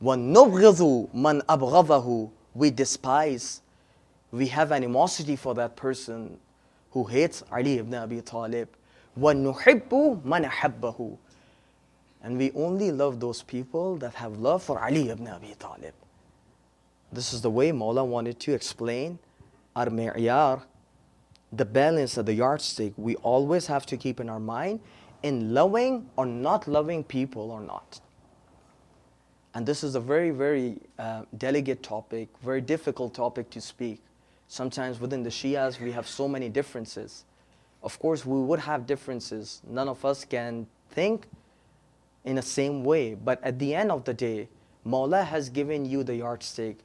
وَنُبْغِضُ مَنْ أَبْغَضَهُ. We despise, we have animosity for that person who hates Ali ibn Abi Talib. وَنُحِبُّ مَنْ أَحَبَّهُ. And we only love those people that have love for Ali ibn Abi Talib. This is the way Mawla wanted to explain our mi'yar, the balance of the yardstick we always have to keep in our mind in loving or not loving people or not. And this is a very, very delicate topic, very difficult topic to speak. Sometimes within the Shias, we have so many differences. Of course, we would have differences. None of us can think in the same way. But at the end of the day, Mawla has given you the yardstick.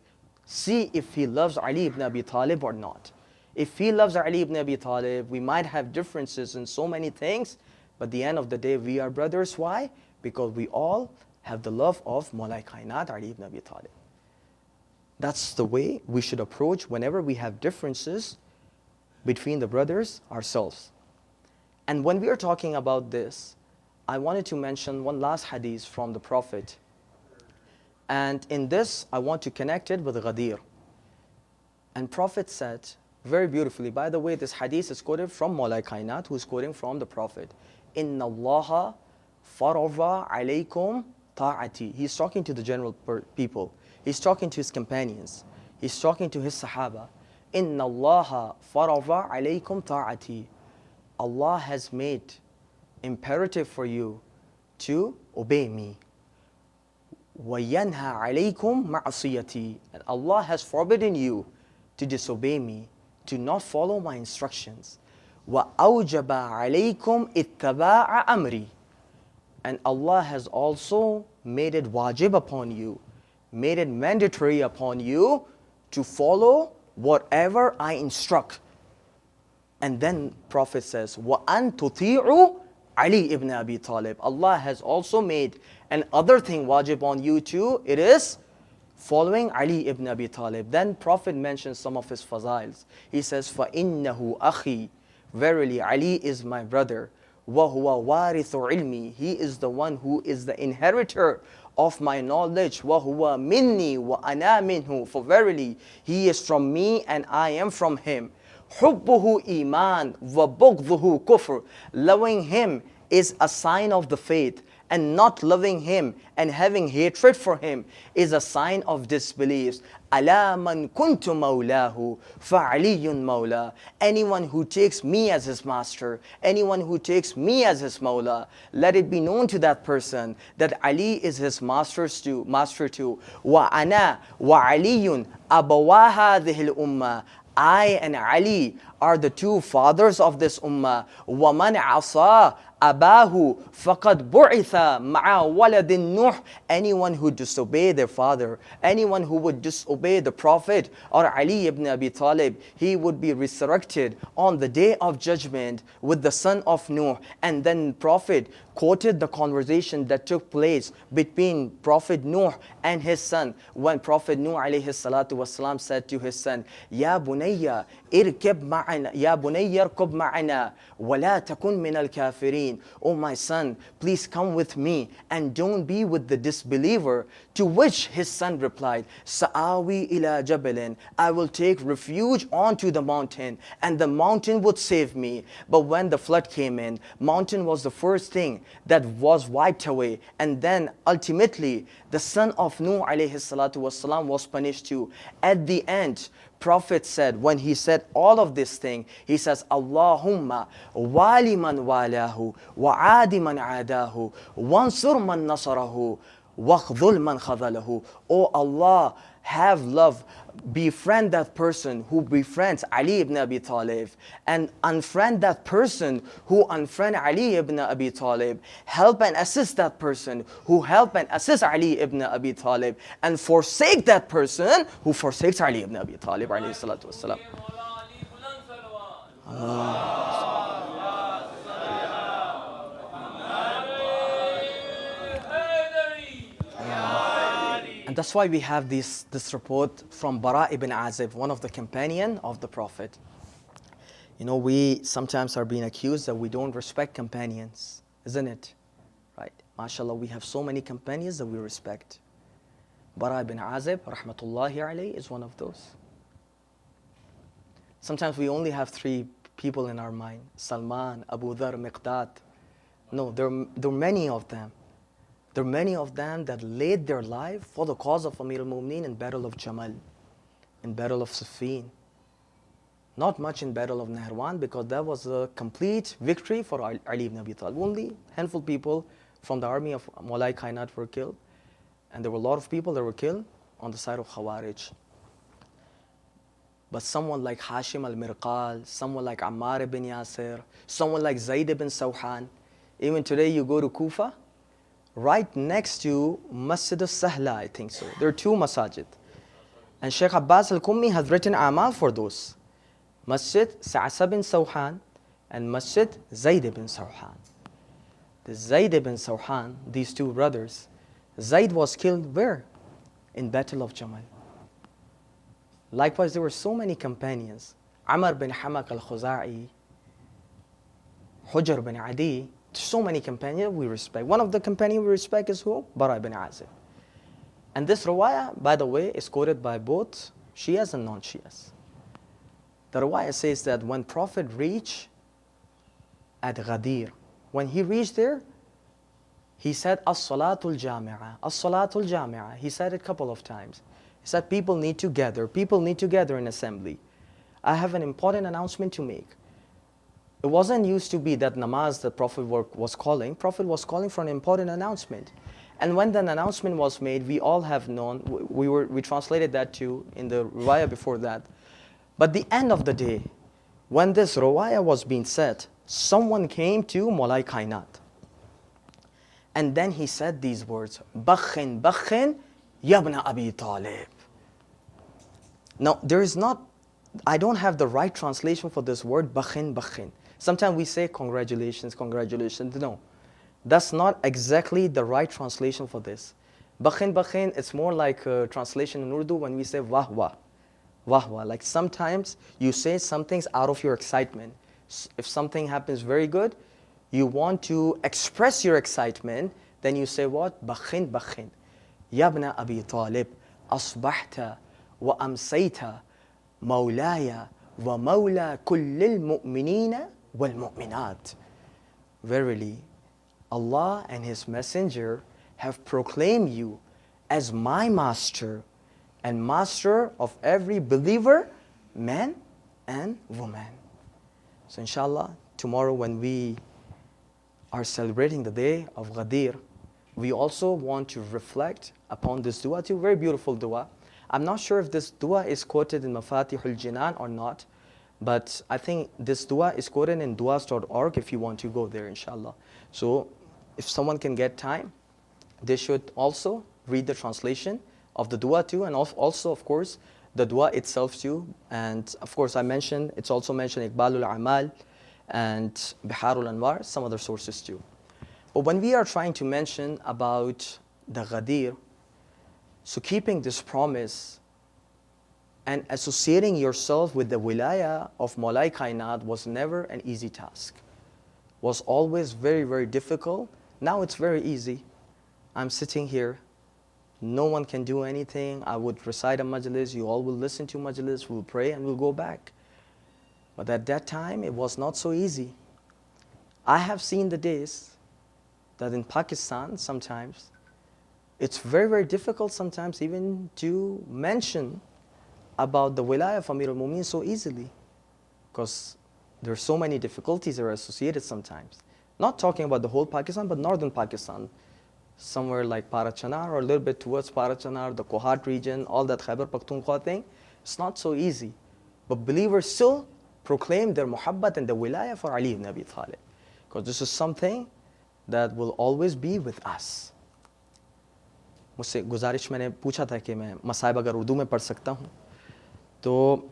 See if he loves Ali ibn Abi Talib or not. If he loves Ali ibn Abi Talib, we might have differences in so many things, but at the end of the day, we are brothers. Why? Because we all have the love of Mawla Kainat, Ali ibn Abi Talib. That's the way we should approach whenever we have differences between the brothers ourselves. And when we are talking about this, I wanted to mention one last hadith from the Prophet. And in this, I want to connect it with Ghadir. And Prophet said, very beautifully, by the way, this hadith is quoted from Mawla Kainat, who is quoting from the Prophet. Inna Allaha farada alaykum ta'ati. He's talking to the general people. He's talking to his companions. He's talking to his Sahaba. Inna Allaha farada alaykum ta'ati. Allah has made imperative for you to obey me. وَيَنْهَى عَلَيْكُمْ مَعْصِيَتِي. And Allah has forbidden you to disobey me, to not follow my instructions. وَأَوْجَبَ عَلَيْكُمْ اتَّبَاعَ أَمْرِي. And Allah has also made it wajib upon you, made it mandatory upon you to follow whatever I instruct. And then Prophet says, وَأَن تُطِيعُوا Ali ibn Abi Talib. Allah has also made another thing wajib on you too. It is following Ali ibn Abi Talib. Then Prophet mentions some of his fazails. He says, فَإِنَّهُ أَخِي. Verily, Ali is my brother. وَهُوَ وَارِثُ عِلْمِي. He is the one who is the inheritor of my knowledge. وَهُوَ مِنِّي وَأَنَا مِنْهُ. For verily, he is from me and I am from him. حُبُّهُ إِيمَانٌ وَبُغْضُهُ كُفْرٌ. Loving him is a sign of the faith, and not loving him and having hatred for him is a sign of disbelief. أَلَا مَنْ كُنْتُ مَوْلَاهُ فَعَلِيٌّ مَوْلَى. Anyone who takes me as his master, anyone who takes me as his mawla, let it be known to that person that Ali is his master too. وَأَنَا وَعَلِيٌّ أَبَوَا هَذِهِ الْأُمَّةِ. I and Ali are the two fathers of this ummah. وَمَنْ عَصَى أَبَاهُ فَقَدْ بُعِثَ مَعَ وَلَدٍ نُوحٍ. Anyone who disobeyed their father, anyone who would disobey the Prophet or Ali ibn Abi Talib, he would be resurrected on the day of judgment with the son of Nuh. And then Prophet quoted the conversation that took place between Prophet Nuh and his son, when Prophet Nuh alayhi salatu wasalam said to his son, Ya bunayya irkib ma'ana, Ya bunayya irkub ma'ana, wa la takun min al-kafirin. Oh my son, please come with me and don't be with the disbeliever. To which his son replied, Sa'awi ila jabalin. I will take refuge onto the mountain and the mountain would save me. But when the flood came in, mountain was the first thing that was wiped away. And then ultimately, the son of Nuh alayhi salatu wasalam was punished too. At the end, Prophet said, when he said all of this thing, he says, Allahumma wali man walahu, wa adi man adahu, wansur man nasarahu, waqdhul man khadalahu. Oh Allah, have love, befriend that person who befriends Ali ibn Abi Talib, and unfriend that person who unfriend Ali ibn Abi Talib. Help and assist that person who help and assist Ali ibn Abi Talib, and forsake that person who forsakes Ali ibn Abi Talib alayhi salatu wassalam. And that's why we have this report from Bara ibn Azib, one of the companion of the Prophet. You know, we sometimes are being accused that we don't respect companions, isn't it? Right? MashaAllah, we have so many companions that we respect. Bara ibn Azib, rahmatullahi alayhi, is one of those. Sometimes we only have three people in our mind: Salman, Abu Dhar, Miqdad. No, there are many of them. There are many of them that laid their life for the cause of Amir al-Mu'mineen in Battle of Jamal, in Battle of Siffin. Not much in Battle of Nahrawan because that was a complete victory for Ali ibn Abi Talib. Only handful people from the army of Mawlai Kainat were killed. And there were a lot of people that were killed on the side of Khawarij. But someone like Hashim al-Mirqal, someone like Ammar ibn Yasir, someone like Zayd ibn Sawhan. Even today you go to Kufa, right next to Masjid al-Sahla, I think so. There are two masajid. And Sheikh Abbas al-Kummi has written amal for those. Masjid Sa'sa bin Sawhan and Masjid Zayd ibn Sawhan. The Zayd ibn Sawhan, these two brothers, Zayd was killed where? In Battle of Jamal. Likewise, there were so many companions. Amr bin Hamak al-Khuza'i, Hujr bin Adi, so many companions we respect. One of the companions we respect is who? Bara ibn Azib. And this riwayah, by the way, is quoted by both Shias and non-Shias. The riwayah says that when Prophet reached at Ghadir, when he reached there, he said, As-salatul jami'ah, As-salatul jami'ah. He said it a couple of times. He said, people need to gather in assembly. I have an important announcement to make. It wasn't used to be that namaz that Prophet was calling. Prophet was calling for an important announcement. And when the announcement was made, we all have known, we translated that too in the riwayah before that. But the end of the day, when this riwayah was being said, someone came to Mawlai Kainat. And then he said these words, Bakhin, Bakhin, Yabna Abi Talib. Now, I don't have the right translation for this word, Bakhin, Bakhin. Sometimes we say congratulations, congratulations. No, that's not exactly the right translation for this. Bakhin, Bakhin, it's more like a translation in Urdu when we say wah, wah. Wah, wah. Like sometimes you say something's out of your excitement. If something happens very good, you want to express your excitement, then you say what? Bakhin, Bakhin. Yabna Abi Talib, asbahta wa amsayta mawlaya wa mawla kullil mu'minina wal mu'minat. Verily, Allah and His Messenger have proclaimed you as my master and master of every believer, man and woman. So inshallah, tomorrow when we are celebrating the day of Ghadir, we also want to reflect upon this dua too. Very beautiful dua. I'm not sure if this dua is quoted in Mafatihul Jinan or not, but I think this dua is quoted in duas.org if you want to go there, inshallah. So if someone can get time, they should also read the translation of the dua too, and also, of course, the dua itself too. And of course, it's also mentioned Iqbalul Amal and Biharul Anwar, some other sources too. But when we are trying to mention about the Ghadir, so keeping this promise and associating yourself with the wilaya of Mawlai Kainat was never an easy task. Was always very, very difficult. Now it's very easy. I'm sitting here. No one can do anything. I would recite a majlis. You all will listen to majlis. We'll pray and we'll go back. But at that time, it was not so easy. I have seen the days that in Pakistan, sometimes, it's very, very difficult sometimes even to mention about the wilayah of Amir al-Mu'mineen so easily. Because there are so many difficulties that are associated sometimes. Not talking about the whole Pakistan, but northern Pakistan. Somewhere like Parachanar or a little bit towards Parachanar, the Kohat region, all that Khyber Pakhtunkhwa thing. It's not so easy. But believers still proclaim their muhabbat and the wilayah for Ali ibn Abi Talib. Because this is something that will always be with us. मुझसे गुजारिश मैंने पूछा था कि मैं मसाइब अगर उर्दू में पढ़ सकता हूँ तो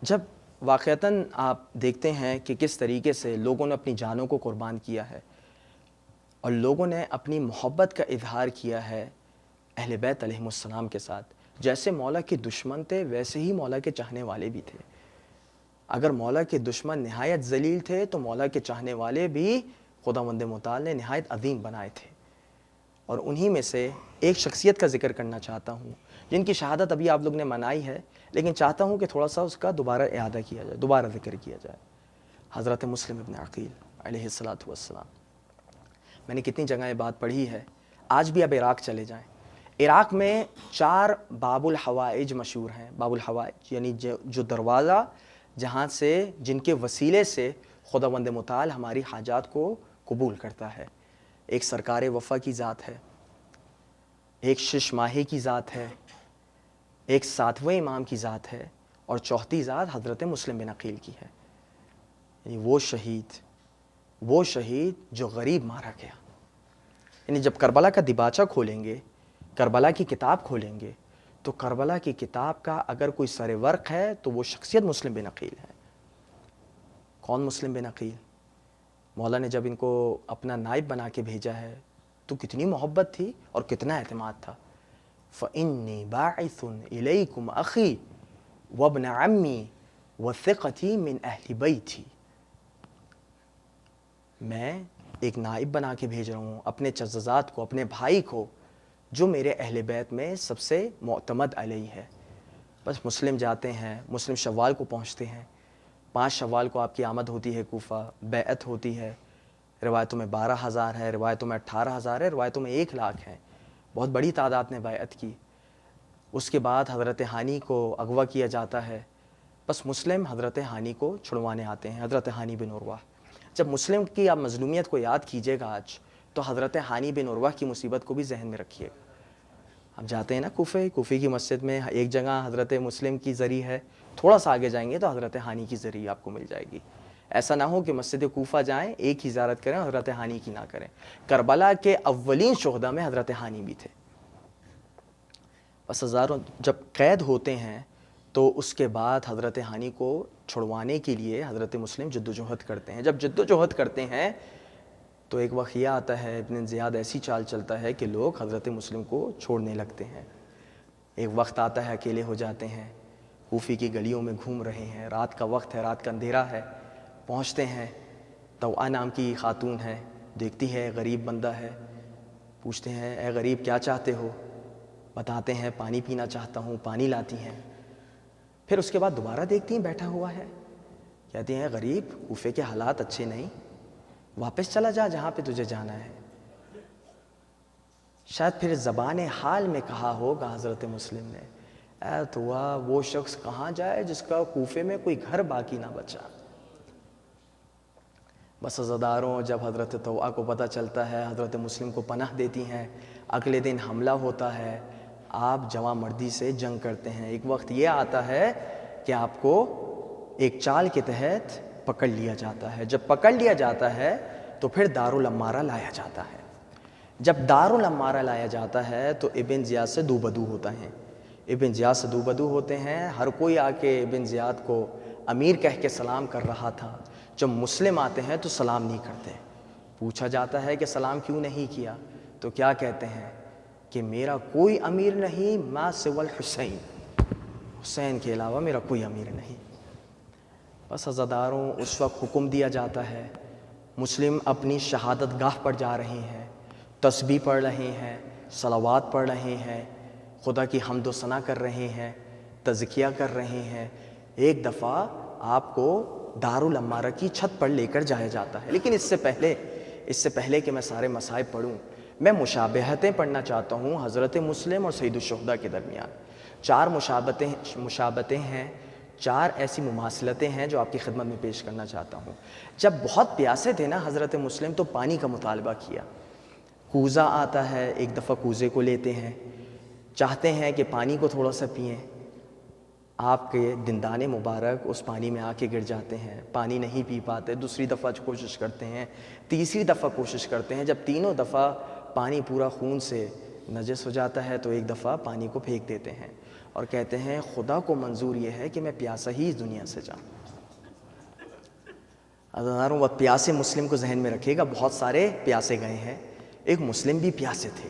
जब वाक़तन आप देखते हैं कि किस तरीके से लोगों ने अपनी जानों को कुर्बान किया है और लोगों ने अपनी मोहब्बत का इजहार किया है अहले बैत अलैहिमुस्सलाम के साथ, जैसे मौला के दुश्मन थे वैसे ही मौला के चाहने वाले भी थे। अगर मौला के दुश्मन निहायत जलील थे तो मौला के चाहने वाले भी खुदावंद मुताल ने निहायत अजीम बनाए थे। और उन्हीं में से एक शख्सियत का जिक्र करना चाहता हूँ जिनकी शहादत अभी आप लोग ने मनाई है, लेकिन चाहता हूँ कि थोड़ा सा उसका दोबारा इआदा किया जाए, दोबारा जिक्र किया जाए। हज़रत मुस्लिम इब्न अक़ील अलैहिस्सलातु वस्सलाम। میں نے کتنی جگہ یہ بات پڑھی ہے. آج بھی اب عراق چلے جائیں, عراق میں 4 باب الحوائج مشہور ہیں. باب الحوائج یعنی جو دروازہ جہاں سے, جن کے وسیلے سے خداوند متعال ہماری حاجات کو قبول کرتا ہے. ایک سرکار وفا کی ذات ہے, ایک شش ماہی کی ذات ہے, ایک 7ویں امام کی ذات ہے, اور 4تھی ذات حضرت مسلم بن عقیل کی ہے. یعنی وہ شہید جو غریب مارا گیا. یعنی جب کربلا کا دیباچہ کھولیں گے, کربلا کی کتاب کھولیں گے, تو کربلا کی کتاب کا اگر کوئی سر ورق ہے تو وہ شخصیت مسلم بن عقیل ہے. کون مسلم بن عقیل؟ مولا نے جب ان کو اپنا نائب بنا کے بھیجا ہے تو کتنی محبت تھی اور کتنا اعتماد تھا. فَإِنِّي بَاعِثٌ إِلَيْكُمْ أَخِي وَابْنَ عَمِّي وَثِقَتِي مِنْ أَهْلِ بَيْتِي. میں ایک نائب بنا کے بھیج رہا ہوں اپنے چچزاد کو, اپنے بھائی کو, جو میرے اہل بیت میں سب سے معتمد علیہ ہے. بس مسلم جاتے ہیں, مسلم شوال کو پہنچتے ہیں. 5 شوال کو آپ کی آمد ہوتی ہے کوفہ, بیعت ہوتی ہے. روایتوں میں 12,000 ہے, روایتوں میں 18,000 ہے, روایتوں میں 1,00,000 ہے. بہت بڑی تعداد نے بیعت کی. اس کے بعد حضرت ہانی کو اغوا کیا جاتا ہے. بس مسلم حضرت ہانی کو چھڑوانے آتے ہیں, حضرت ہانی بن عروہ. جب مسلم کی آپ مظلومیت کو یاد کیجئے گا آج, تو حضرت ہانی بن عروہ کی مصیبت کو بھی ذہن میں رکھیے گا. اب جاتے ہیں نا کوفے کی مسجد میں, ایک جگہ حضرت مسلم کی زری ہے, تھوڑا سا آگے جائیں گے تو حضرت ہانی کی زری آپ کو مل جائے گی. ایسا نہ ہو کہ مسجد کوفہ جائیں, ایک ہی زیارت کریں, حضرت ہانی کی نہ کریں. کربلا کے اولین شہداء میں حضرت ہانی بھی تھے. بس ہزاروں جب قید ہوتے ہیں تو اس کے بعد حضرت ہانی کو چھڑوانے کے لیے حضرت مسلم جدوجہد کرتے ہیں. جب جدوجہد کرتے ہیں تو ایک وقت یہ آتا ہے, ابن زیاد ایسی چال چلتا ہے کہ لوگ حضرت مسلم کو چھوڑنے لگتے ہیں. ایک وقت آتا ہے اکیلے ہو جاتے ہیں, کوفی کی گلیوں میں گھوم رہے ہیں, رات کا وقت ہے, رات کا اندھیرا ہے. پہنچتے ہیں, توآ نام کی خاتون ہے, دیکھتی ہے غریب بندہ ہے, پوچھتے ہیں اے غریب کیا چاہتے ہو؟ بتاتے ہیں پانی پینا چاہتا ہوں. پانی لاتی ہیں. پھر اس کے بعد دوبارہ دیکھتی ہیں بیٹھا ہوا ہے, کہتی ہیں غریب کوفے کے حالات اچھے نہیں, واپس چلا جا جہاں پہ تجھے جانا ہے. شاید پھر زبان حال میں کہا ہوگا حضرت مسلم نے, اے توآ وہ شخص کہاں جائے جس کا کوفے میں کوئی گھر باقی نہ بچا. بس عزاداروں جب حضرت توآ کو پتہ چلتا ہے, حضرت مسلم کو پناہ دیتی ہیں. اگلے دن حملہ ہوتا ہے, آپ جواں مردی سے جنگ کرتے ہیں. ایک وقت یہ آتا ہے کہ آپ کو ایک چال کے تحت پکڑ لیا جاتا ہے. جب پکڑ لیا جاتا ہے تو پھر دارالعمارہ لایا جاتا ہے. جب دارالعمارہ لایا جاتا ہے تو ابن زیاد سے دو بدو ہوتا ہے. ابن زیاد سے دو بدو ہوتے ہیں. ہر کوئی آ کے ابن زیاد کو امیر کہہ کے سلام کر رہا تھا. جب مسلم آتے ہیں تو سلام نہیں کرتے. پوچھا جاتا ہے کہ سلام کیوں نہیں کیا, تو کیا کہتے ہیں کہ میرا کوئی امیر نہیں, ما سوى الحسین, حسین کے علاوہ میرا کوئی امیر نہیں. بس عزاداروں اس وقت حکم دیا جاتا ہے, مسلم اپنی شہادت گاہ پر جا رہے ہیں, تسبیح پڑھ رہے ہیں, صلوات پڑھ رہے ہیں, خدا کی حمد و ثنا کر رہے ہیں, تزکیہ کر رہے ہیں. ایک دفعہ آپ کو دارالعمارہ کی چھت پر لے کر جایا جاتا ہے. لیکن اس سے پہلے کہ میں سارے مصائب پڑھوں, میں مشابہتیں پڑھنا چاہتا ہوں حضرت مسلم اور سید الشہداء کے درمیان. 4 مشابہتیں ہیں, 4 ایسی مماثلتیں ہیں جو آپ کی خدمت میں پیش کرنا چاہتا ہوں. جب بہت پیاسے تھے نا حضرت مسلم, تو پانی کا مطالبہ کیا. کوزہ آتا ہے, ایک دفعہ کوزے کو لیتے ہیں, چاہتے ہیں کہ پانی کو تھوڑا سا پئیں. آپ کے دندان مبارک اس پانی میں آ کے گر جاتے ہیں, پانی نہیں پی پاتے. دوسری دفعہ کوشش کرتے ہیں, تیسری دفعہ کوشش کرتے ہیں. جب تینوں دفعہ پانی پورا خون سے نجس ہو جاتا ہے تو ایک دفعہ پانی کو پھینک دیتے ہیں اور کہتے ہیں خدا کو منظور یہ ہے کہ میں پیاسا ہی اس دنیا سے جاؤں. عزیزانو وہ پیاسے مسلم کو ذہن میں رکھیے گا. بہت سارے پیاسے گئے ہیں, ایک مسلم بھی پیاسے تھے.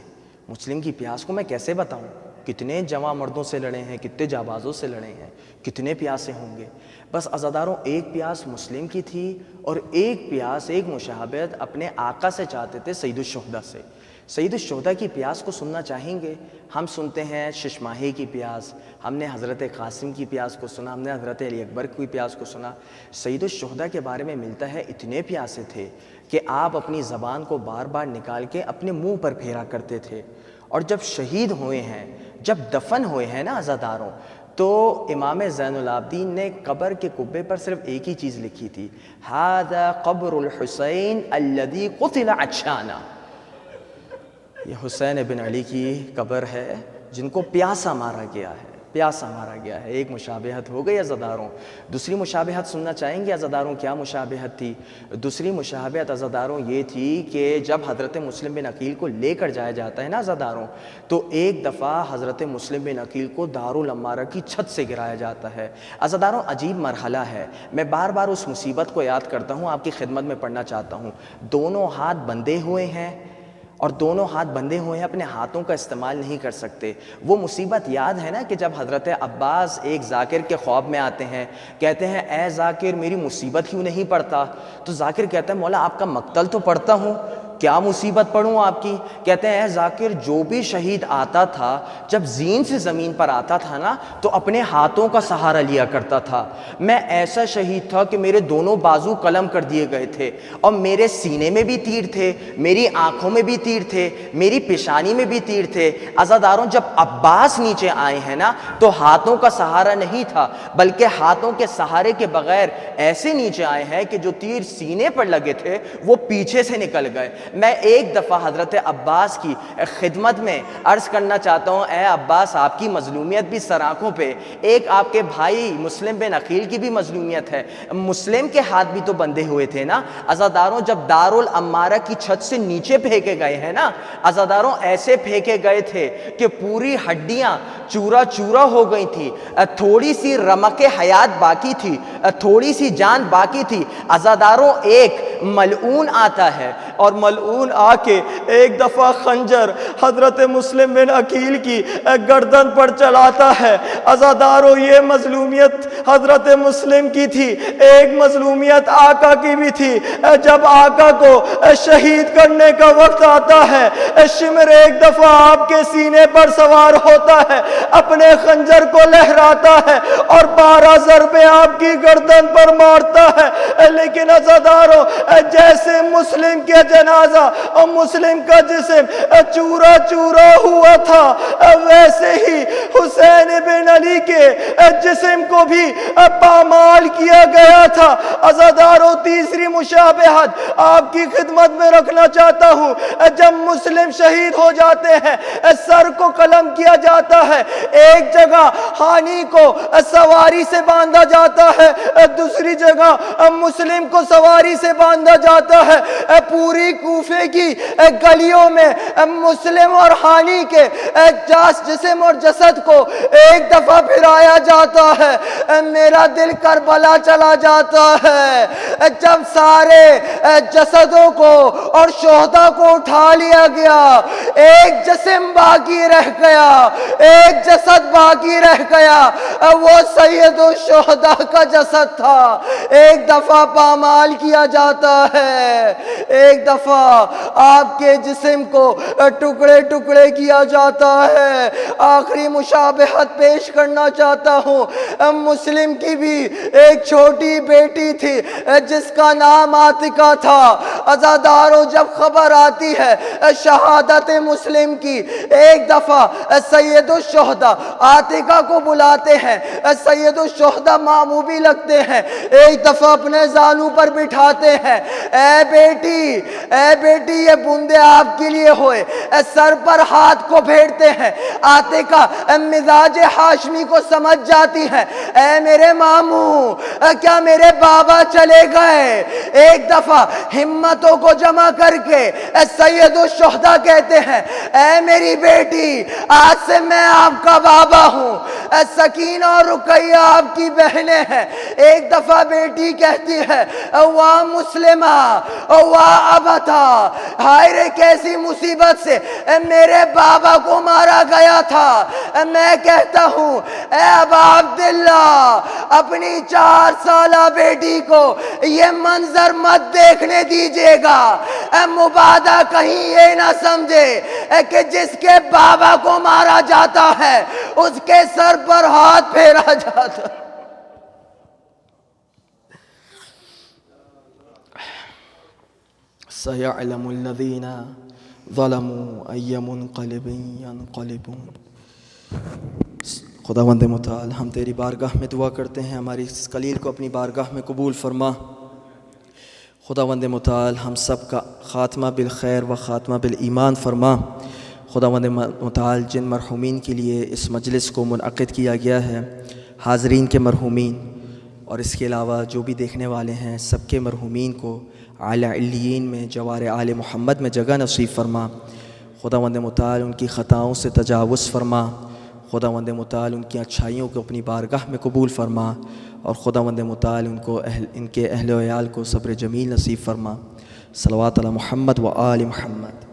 مسلم کی پیاس کو میں کیسے بتاؤں, کتنے جواں مردوں سے لڑے ہیں, کتنے جابازوں سے لڑے ہیں, کتنے پیاسے ہوں گے. بس عزاداروں ایک پیاس مسلم کی تھی اور ایک پیاس, ایک مشابہت اپنے آقا سے چاہتے تھے, سید الشہداء سے. سید الشہداء کی پیاس کو سننا چاہیں گے؟ ہم سنتے ہیں شش ماہی کی پیاس، ہم نے حضرت قاسم کی پیاس کو سنا، ہم نے حضرت علی اکبر کی پیاس کو سنا۔ سید الشہداء کے بارے میں ملتا ہے اتنے پیاسے تھے کہ آپ اپنی زبان کو بار بار نکال کے اپنے منہ پر پھیرا کرتے تھے۔ اور جب شہید ہوئے ہیں، جب دفن ہوئے ہیں نا عزاداروں، تو امام زین العابدین نے قبر کے کبے پر صرف ایک ہی چیز لکھی تھی، ھذا قبر الحسین الذی قتل عطشانا، یہ حسین بن علی کی قبر ہے جن کو پیاسا مارا گیا ہے، پیاسا مارا گیا ہے۔ ایک مشابہت ہو گئی عزاداروں۔ دوسری مشابہت سننا چاہیں گے عزاداروں؟ کیا مشابہت تھی؟ دوسری مشابہت عزاداروں یہ تھی کہ جب حضرت مسلم بن عقیل کو لے کر جایا جاتا ہے نا عزاداروں، تو ایک دفعہ حضرت مسلم بن عقیل کو دارالعمارہ کی چھت سے گرایا جاتا ہے۔ عزاداروں عجیب مرحلہ ہے، میں بار بار اس مصیبت کو یاد کرتا ہوں، آپ کی خدمت میں پڑھنا چاہتا ہوں۔ دونوں ہاتھ بندھے ہوئے ہیں، اور دونوں ہاتھ بندھے ہوئے ہیں، اپنے ہاتھوں کا استعمال نہیں کر سکتے۔ وہ مصیبت یاد ہے نا کہ جب حضرت عباس ایک ذاکر کے خواب میں آتے ہیں، کہتے ہیں اے ذاکر میری مصیبت کیوں نہیں پڑھتا؟ تو ذاکر کہتا ہے مولا آپ کا مقتل تو پڑھتا ہوں، کیا مصیبت پڑھوں آپ کی؟ کہتے ہیں اے ذاکر جو بھی شہید آتا تھا جب زین سے زمین پر آتا تھا نا تو اپنے ہاتھوں کا سہارا لیا کرتا تھا، میں ایسا شہید تھا کہ میرے دونوں بازو قلم کر دیے گئے تھے، اور میرے سینے میں بھی تیر تھے، میری آنکھوں میں بھی تیر تھے، میری پیشانی میں بھی تیر تھے۔ عزاداروں جب عباس نیچے آئے ہیں نا تو ہاتھوں کا سہارا نہیں تھا، بلکہ ہاتھوں کے سہارے کے بغیر ایسے نیچے آئے ہیں کہ جو تیر سینے پر لگے تھے وہ پیچھے سے نکل گئے۔ میں ایک دفعہ حضرت عباس کی خدمت میں عرض کرنا چاہتا ہوں، اے عباس آپ کی مظلومیت بھی سر آنکھوں پہ، ایک آپ کے بھائی مسلم بن عقیل کی بھی مظلومیت ہے، مسلم کے ہاتھ بھی تو بندھے ہوئے تھے نا۔ عزاداروں جب دارالعمارہ کی چھت سے نیچے پھینکے گئے ہیں نا، عزاداروں ایسے پھینکے گئے تھے کہ پوری ہڈیاں چورا چورا ہو گئی تھی، تھوڑی سی رمق حیات باقی تھی، تھوڑی سی جان باقی تھی۔ عزاداروں ایک ملعون آتا ہے اور ملعون آ کے ایک دفعہ خنجر حضرت مسلم بن عقیل کی گردن پر چلاتا ہے۔ عزاداروں یہ مظلومیت حضرت مسلم کی تھی، ایک مظلومیت آقا کی بھی تھی۔ جب آقا کو شہید کرنے کا وقت آتا ہے، شمر ایک دفعہ آپ کے سینے پر سوار ہوتا ہے، اپنے خنجر کو لہراتا ہے اور 12 ضربیں آپ کی گردن پر مارتا ہے۔ لیکن عزاداروں جیسے مسلم کے جنازہ اور مسلم کا جسم چورا چورا ہوا تھا، ویسے ہی حسین بن علی کے جسم کو بھی پامال کیا گیا تھا۔ عزاداروں تیسری مشابہت آپ کی خدمت میں رکھنا چاہتا ہوں، جب مسلم شہید ہو جاتے ہیں سر کو قلم کیا جاتا ہے، ایک جگہ حانی کو سواری سے باندھا جاتا ہے، دوسری جگہ مسلم کو سواری سے باندھا جاتا ہے۔ پوری کوفے کی گلیوں میں مسلم اور حانی کے جسم اور جسد کو ایک دفعہ پھرایا جاتا ہے۔ میرا دل کربلا چلا جاتا ہے جب سارے جسدوں کو اور شہداء کو اٹھا لیا گیا، ایک جسم باقی رہ گیا، ایک جسد باقی رہ گیا، وہ سید الشہداء کا جسد تھا۔ ایک دفعہ پامال کیا جاتا ہے، ایک دفعہ آپ کے جسم کو ٹکڑے ٹکڑے کیا جاتا ہے۔ آخری مشابہت پیش کرنا چاہتا ہوں، مسلم کی بھی ایک چھوٹی بیٹی تھی جس کا نام عاتقہ تھا۔ عزاداروں جب خبر آتی ہے شہادت مسلم کی، ایک دفعہ سید الشہداء عاتقہ کو بلاتے ہیں، سید الشہداء ماموں بھی لگتے ہیں، ایک دفعہ اپنے زانوں پر بٹھاتے ہیں، اے بیٹی یہ بوندے آپ کے لیے ہوئے، سر پر ہاتھ کو پھیرتے ہیں۔ عاتقہ مزاج ہاشمی کو سمجھ جاتی ہے، اے میرے ماموں کیا میرے بابا چلے گئے؟ ایک دفعہ ہمتوں کو جمع کر کے سید الشہداء کہتے ہیں، اے میری بیٹی آج سے میں آپ کا بابا ہوں، سکینہ اور رقیہ آپ کی بہنیں ہیں۔ ایک دفعہ بیٹی کہتی ہے، واہ مسلمہ واہ بابا تھا، ہائے رے کیسی مصیبت سے میرے بابا کو مارا گیا تھا۔ میں کہتا ہوں اے ابا عبداللہ، اپنی 4 سالہ بیٹی کو یہ منظر مت دیکھنے دیجیے گا، مبادا کہیں یہ نہ سمجھے کہ جس کے بابا کو مارا جاتا ہے اس کے سر پر ہاتھ پھیرا جاتا۔ سَيَعْلَمُ الَّذِينَ ظَلَمُوا أَيَّ مُنْقَلِبٍ يَنْقَلِبُونَ۔ خداوند متعال ہم تیری بارگاہ میں دعا کرتے ہیں، ہماری اس قلیل کو اپنی بارگاہ میں قبول فرما۔ خداوند متعال ہم سب کا خاتمہ بالخیر و خاتمہ بالایمان فرما۔ خداوند متعال جن مرحومین کے لیے اس مجلس کو منعقد کیا گیا ہے، حاضرین کے مرحومین اور اس کے علاوہ جو بھی دیکھنے والے ہیں، سب کے مرحومین کو اعلیٰ علیین میں جوار آل محمد میں جگہ نصیب فرما۔ خداوند متعال ان کی خطاؤں سے تجاوز فرما۔ خداوند متعال ان کی اچھائیوں کو اپنی بارگاہ میں قبول فرما، اور خداوند متعال ان کے اہل و عیال کو صبر جمیل نصیب فرما۔ صلوات علی محمد و آل محمد۔